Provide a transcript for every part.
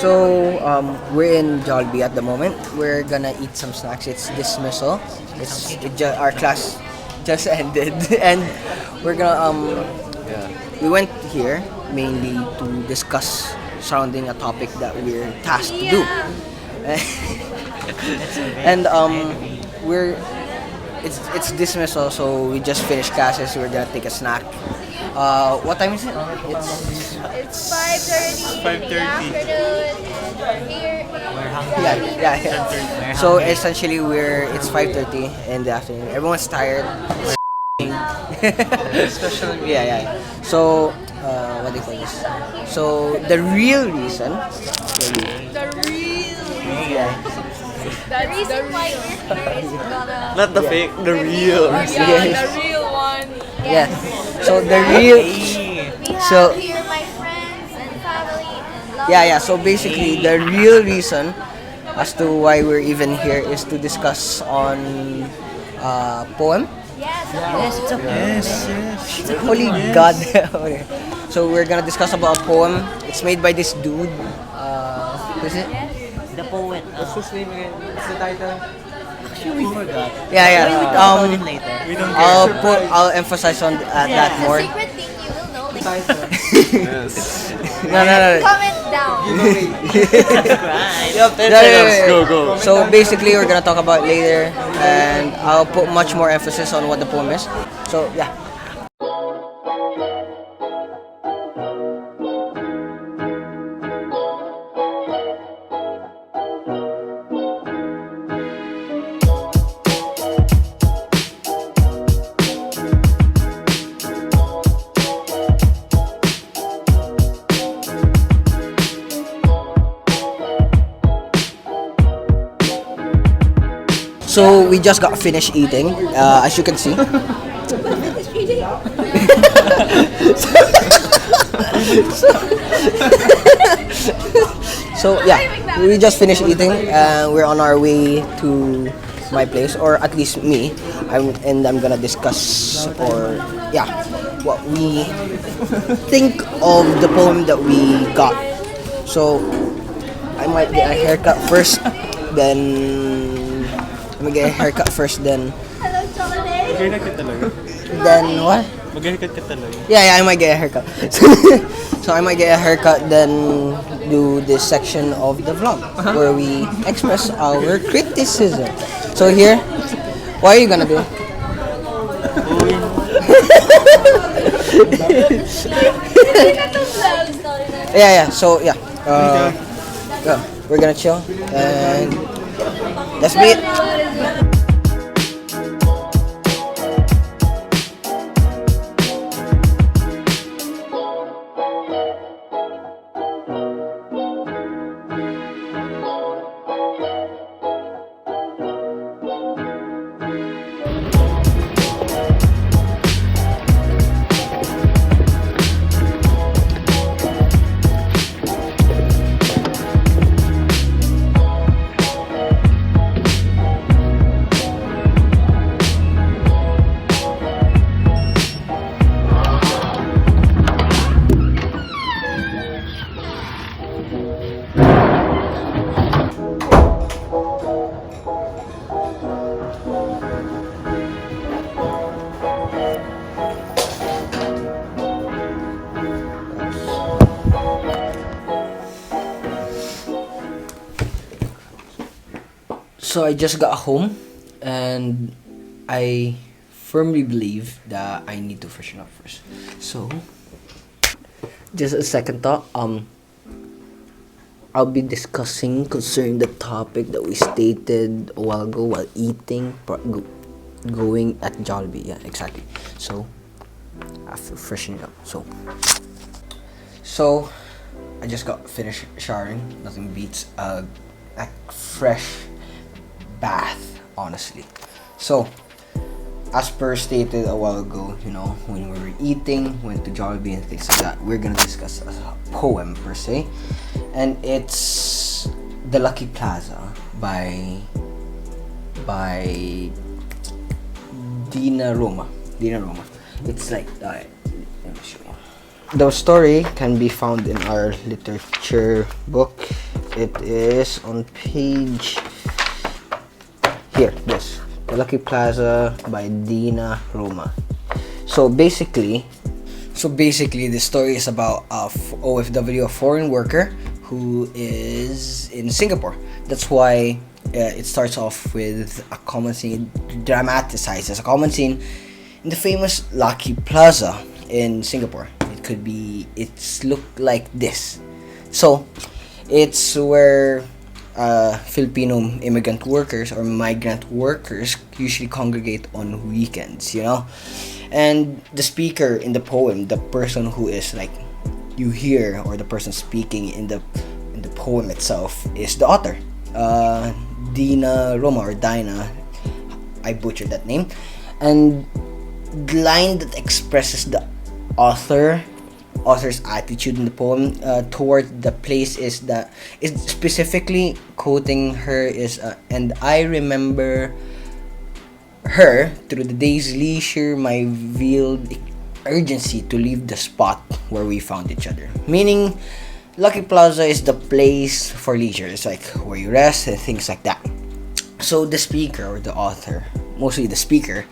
We're in Jollibee at the moment. We're gonna eat some snacks. It's dismissal. Our class just ended, and we're gonna we went here mainly to discuss surrounding a topic that we're tasked to do. And we're it's dismissal, so we just finished classes. We're gonna take a snack. What time is it? It's 5:30 in the afternoon. Here, Yeah. So essentially, it's 5:30 in the afternoon. Everyone's tired. Especially me. Yeah. So what do you call this? So the real reason. the reason why we're here is gonna. Not the fake, the real. The real one. Yeah. So the real. We have So- here my friends and family and love. Yeah. So basically, the real reason as to why we're even here is to discuss on poem. Yes, it's a Yes. Holy God. Okay. So we're gonna discuss about a poem. It's made by this dude. Who's it? The poet. What's his name again? What's the title? Actually, we forgot. Yeah. Later. We don't I'll emphasize on that more. secret thing you will know later. Yes. No. Comment down. Go. So basically, we're gonna talk about later, and I'll put much more emphasis on what the poem is. So yeah. So we just got finished eating, as you can see. So yeah, we just finished eating, and we're on our way to my place, or at least me. I'm gonna discuss what we think of the poem that we got. So I might get a haircut first, then. Let me get a haircut first, then. Hello, Chocolate. Then what? Mag-haircut ka talaga. Yeah, I might get a haircut. So I might get a haircut, then do this section of the vlog where we express our criticism. So here, what are you gonna do? Yeah. So yeah, we're gonna chill and let's meet. So I just got home, and I firmly believe that I need to freshen up first. So, just a second thought. I'll be discussing concerning the topic that we stated a while ago while eating, going at Jollibee. Yeah, exactly. So, after freshening up, so I just got finished showering. Nothing beats a fresh bath, honestly. So, as per stated a while ago, when we were eating, went to Jollibee and things like that, we're gonna discuss a poem per se, and it's The Lucky Plaza by Roma. It's like, let me show you. The story can be found in our literature book. It is on page here. This The Lucky Plaza by Dinah, Roma. So basically, the story is about OFW, a foreign worker who is in Singapore. That's why it starts off with a common scene, dramatized as a common scene in the famous Lucky Plaza in Singapore. It's looked like this. So it's where Filipino immigrant workers or migrant workers usually congregate on weekends, And the speaker in the poem, the person who is like you hear, or the person speaking in the poem itself, is the author, Dinah Roma, or Dinah. I butchered that name. And the line that expresses the author's attitude in the poem toward the place is specifically quoting her is and I remember her through the day's leisure, my veiled urgency to leave the spot where we found each other. Meaning, Lucky Plaza is the place for leisure. It's like where you rest and things like that. So the speaker, or the author, mostly the speaker,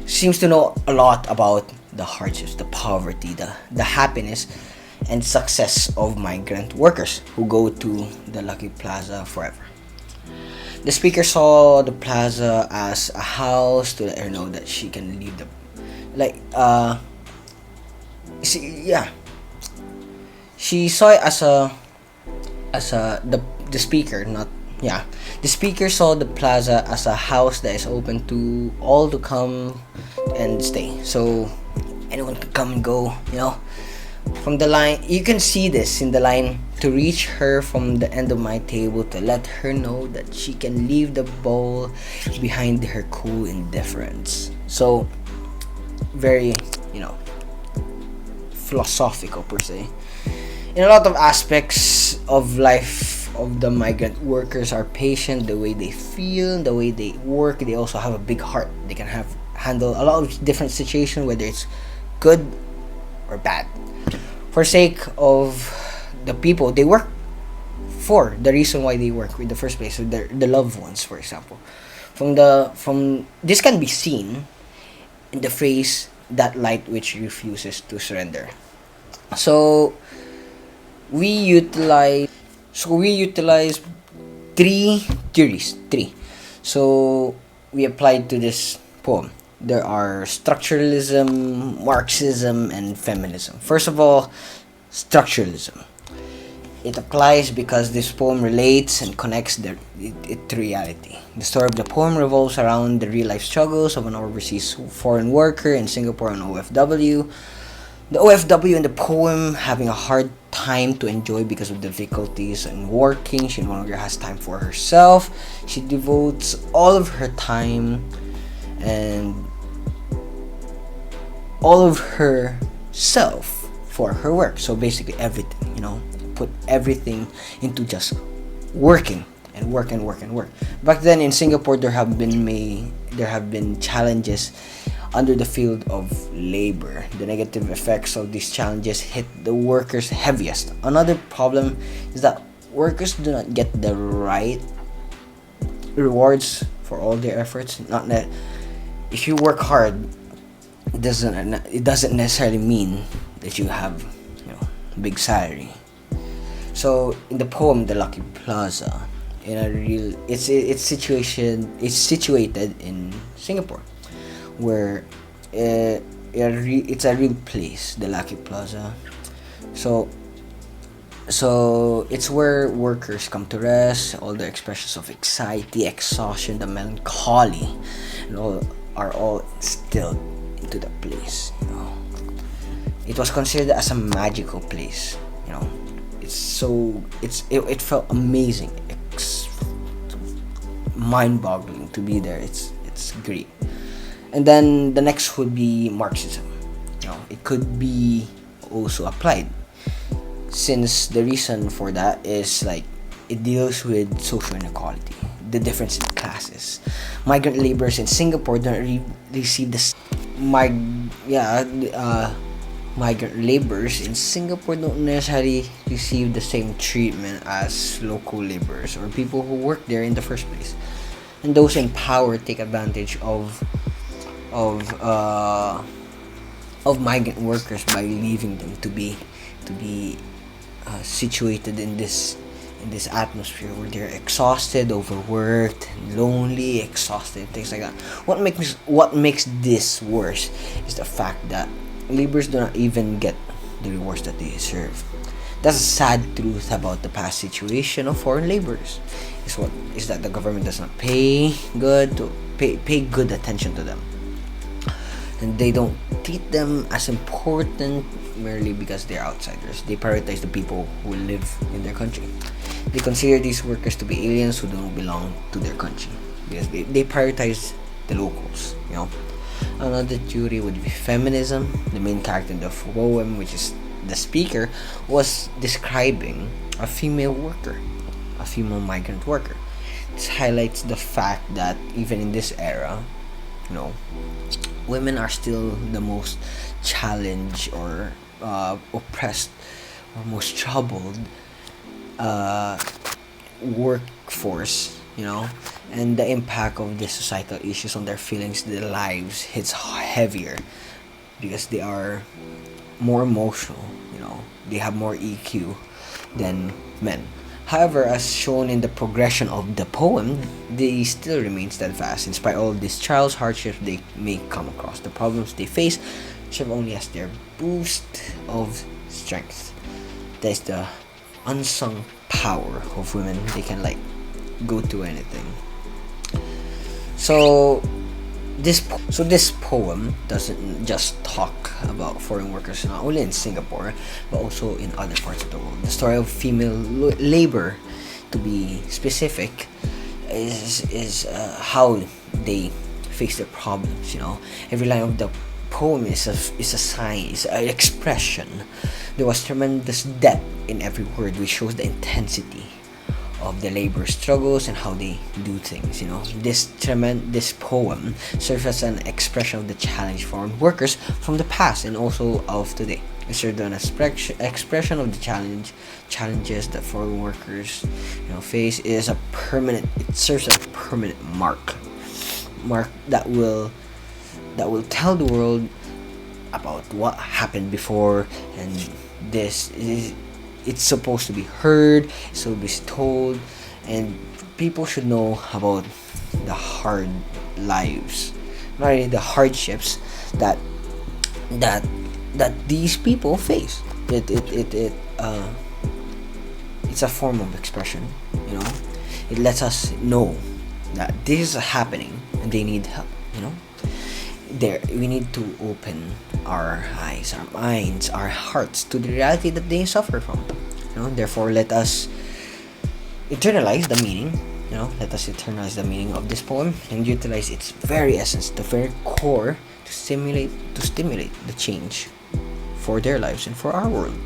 seems to know a lot about the hardships, the poverty, the happiness and success of migrant workers who go to the Lucky Plaza forever. The speaker saw the plaza as a house to let her know that she can leave she saw it the speaker saw the plaza as a house that is open to all to come and stay, so anyone can come and go. From the line, you can see this in the line, to reach her from the end of my table, to let her know that she can leave the bowl behind her cool indifference. So very philosophical per se. In a lot of aspects of life of the migrant workers are patient, the way they feel, the way they work. They also have a big heart. They can handle a lot of different situations, whether it's good or bad, for sake of the people they work for, the reason why they work in the first place, the loved ones, for example. From this can be seen in the phrase, that light which refuses to surrender. So we utilize three theories. So we applied to this poem. There are structuralism, Marxism, and feminism. First of all, structuralism. It applies because this poem relates and connects it to reality. The story of the poem revolves around the real-life struggles of an overseas foreign worker in Singapore on OFW. The OFW in the poem having a hard time to enjoy because of difficulties in working. She no longer has time for herself. She devotes all of her time and all of herself for her work. So basically everything, put everything into just working and work. Back then in Singapore, there have been challenges under the field of labor. The negative effects of these challenges hit the workers heaviest. Another problem is that workers do not get the right rewards for all their efforts. Not that if you work hard, it doesn't necessarily mean that you have big salary. So in the poem, The Lucky Plaza, it's situated in Singapore, where it's a real place, the Lucky Plaza. So it's where workers come to rest. All the expressions of anxiety, exhaustion, the melancholy, are all instilled into the place. It was considered as a magical place. It felt amazing, mind-boggling to be there. It's great. And then the next would be Marxism. It could be also applied, since the reason for that is it deals with social inequality, the difference in classes. Migrant laborers in Singapore don't receive migrant laborers in Singapore don't necessarily receive the same treatment as local laborers or people who work there in the first place. And those in power take advantage of uh, of migrant workers by leaving them to be situated in this atmosphere where they're exhausted, overworked, lonely, exhausted, things like that. What makes this worse is the fact that laborers do not even get the rewards that they deserve. That's a sad truth about the past situation of foreign laborers. Is that the government does not pay good attention to them, and they don't treat them as important merely because they're outsiders. They prioritize the people who live in their country. They consider these workers to be aliens who don't belong to their country because they prioritize the locals. Another theory would be feminism. The main character in the poem, which is the speaker, was describing a female worker, a female migrant worker. This highlights the fact that even in this era, women are still the most challenged or oppressed or most troubled workforce, and the impact of the societal issues on their feelings, their lives hits heavier because they are more emotional, they have more EQ than men. However, as shown in the progression of the poem, they still remain steadfast in spite of all these trials, hardships they may come across. The problems they face serve only as their boost of strength. That is the unsung power of women. They can go through anything. So this poem doesn't just talk about foreign workers not only in Singapore but also in other parts of the world. The story of female labor, to be specific, is how they face their problems. Every line of the poem is a sign, is an expression. There was tremendous depth in every word, which shows the intensity of the labor struggles and how they do things. This poem serves as an expression of the challenge for workers from the past and also of today. It serves an expression of the challenges that foreign workers face. It serves as a permanent mark that will tell the world about what happened before, and it's supposed to be heard, it's supposed to be told, and people should know about the hard lives, not only the hardships that these people face. It's a form of expression. It lets us know that this is happening and they need help. We need to open our eyes, our minds, our hearts to the reality that they suffer from. Therefore, let us internalize the meaning. Let us internalize the meaning of this poem and utilize its very essence, the very core, to stimulate the change for their lives and for our world.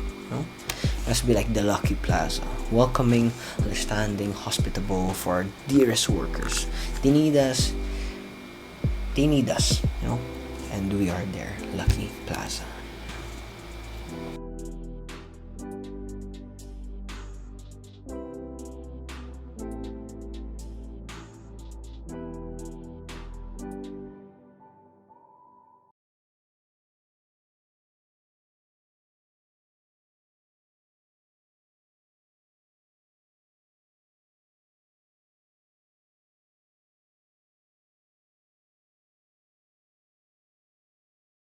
Let's be like the lucky Plaza, welcoming, understanding, hospitable for our dearest workers. They need us, and we are their lucky Plaza.